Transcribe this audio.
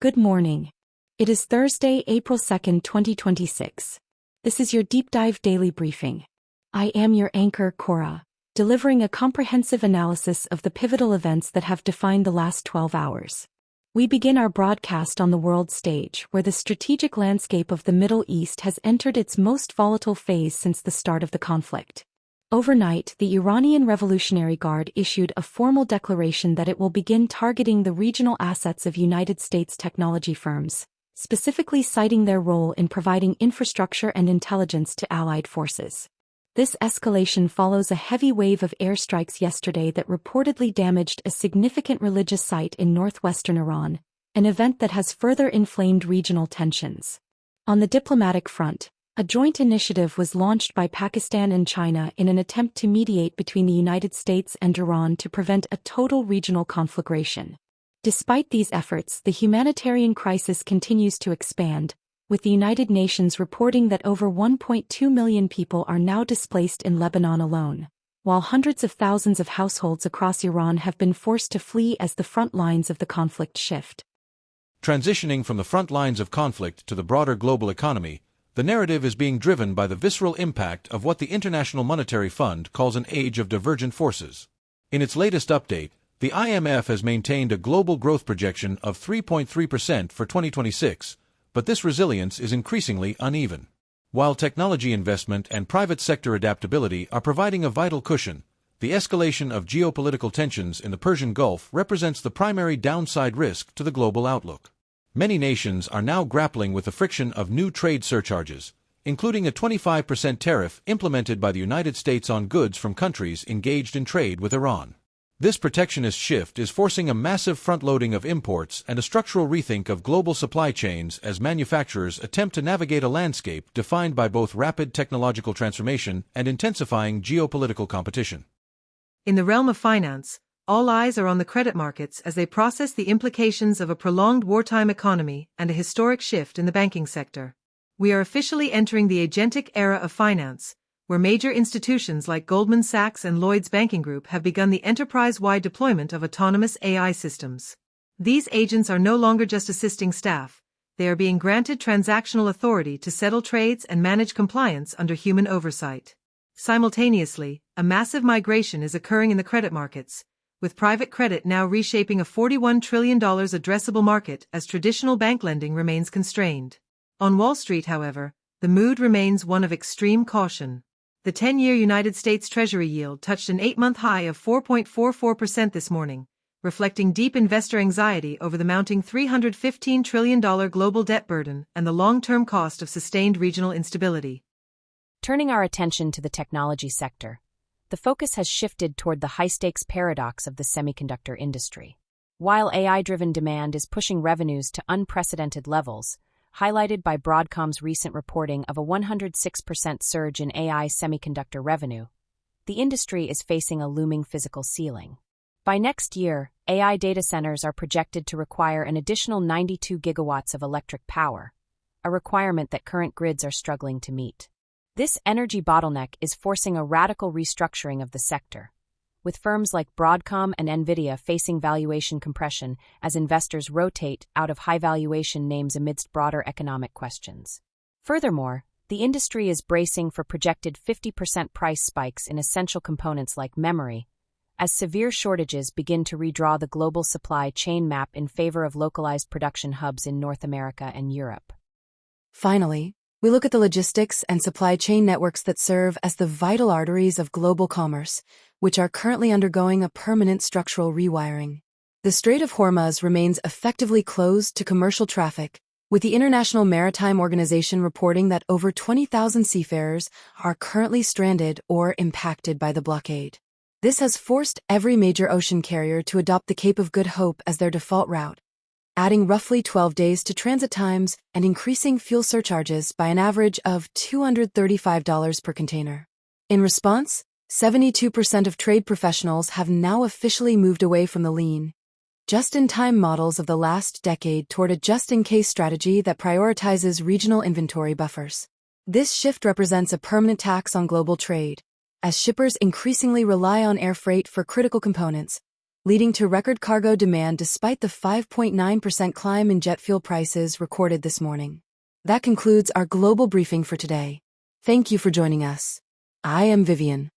Good morning. It is Thursday, April 2nd, 2026. This is your Deep Dive Daily Briefing. I am your anchor, Cora, delivering a comprehensive analysis of the pivotal events that have defined the last 12 hours. We begin our broadcast on the world stage, where the strategic landscape of the Middle East has entered its most volatile phase since the start of the conflict. Overnight, the Iranian Revolutionary Guard issued a formal declaration that it will begin targeting the regional assets of United States technology firms, specifically citing their role in providing infrastructure and intelligence to allied forces. This escalation follows a heavy wave of airstrikes yesterday that reportedly damaged a significant religious site in northwestern Iran, an event that has further inflamed regional tensions. On the diplomatic front, a joint initiative was launched by Pakistan and China in an attempt to mediate between the United States and Iran to prevent a total regional conflagration. Despite these efforts, the humanitarian crisis continues to expand, with the United Nations reporting that over 1.2 million people are now displaced in Lebanon alone, while hundreds of thousands of households across Iran have been forced to flee as the front lines of the conflict shift. Transitioning from the front lines of conflict to the broader global economy, the narrative is being driven by the visceral impact of what the International Monetary Fund calls an age of divergent forces. In its latest update, the IMF has maintained a global growth projection of 3.3% for 2026, but this resilience is increasingly uneven. While technology investment and private sector adaptability are providing a vital cushion, the escalation of geopolitical tensions in the Persian Gulf represents the primary downside risk to the global outlook. Many nations are now grappling with the friction of new trade surcharges, including a 25% tariff implemented by the United States on goods from countries engaged in trade with Iran. This protectionist shift is forcing a massive front-loading of imports and a structural rethink of global supply chains as manufacturers attempt to navigate a landscape defined by both rapid technological transformation and intensifying geopolitical competition. In the realm of finance, all eyes are on the credit markets as they process the implications of a prolonged wartime economy and a historic shift in the banking sector. We are officially entering the agentic era of finance, where major institutions like Goldman Sachs and Lloyds Banking Group have begun the enterprise-wide deployment of autonomous AI systems. These agents are no longer just assisting staff, they are being granted transactional authority to settle trades and manage compliance under human oversight. Simultaneously, a massive migration is occurring in the credit markets, with private credit now reshaping a $41 trillion addressable market as traditional bank lending remains constrained. On Wall Street, however, the mood remains one of extreme caution. The 10-year United States Treasury yield touched an 8-month high of 4.44% this morning, reflecting deep investor anxiety over the mounting $315 trillion global debt burden and the long-term cost of sustained regional instability. Turning our attention to the technology sector, the focus has shifted toward the high-stakes paradox of the semiconductor industry. While AI-driven demand is pushing revenues to unprecedented levels, highlighted by Broadcom's recent reporting of a 106% surge in AI semiconductor revenue, the industry is facing a looming physical ceiling. By next year, AI data centers are projected to require an additional 92 gigawatts of electric power, a requirement that current grids are struggling to meet. This energy bottleneck is forcing a radical restructuring of the sector, with firms like Broadcom and NVIDIA facing valuation compression as investors rotate out of high-valuation names amidst broader economic questions. Furthermore, the industry is bracing for projected 50% price spikes in essential components like memory, as severe shortages begin to redraw the global supply chain map in favor of localized production hubs in North America and Europe. Finally, we look at the logistics and supply chain networks that serve as the vital arteries of global commerce, which are currently undergoing a permanent structural rewiring. The Strait of Hormuz remains effectively closed to commercial traffic, with the International Maritime Organization reporting that over 20,000 seafarers are currently stranded or impacted by the blockade. This has forced every major ocean carrier to adopt the Cape of Good Hope as their default route, adding roughly 12 days to transit times and increasing fuel surcharges by an average of $235 per container. In response, 72% of trade professionals have now officially moved away from the lean, just-in-time models of the last decade toward a just-in-case strategy that prioritizes regional inventory buffers. This shift represents a permanent tax on global trade, as shippers increasingly rely on air freight for critical components, leading to record cargo demand despite the 5.9% climb in jet fuel prices recorded this morning. That concludes our global briefing for today. Thank you for joining us. I am Vivian.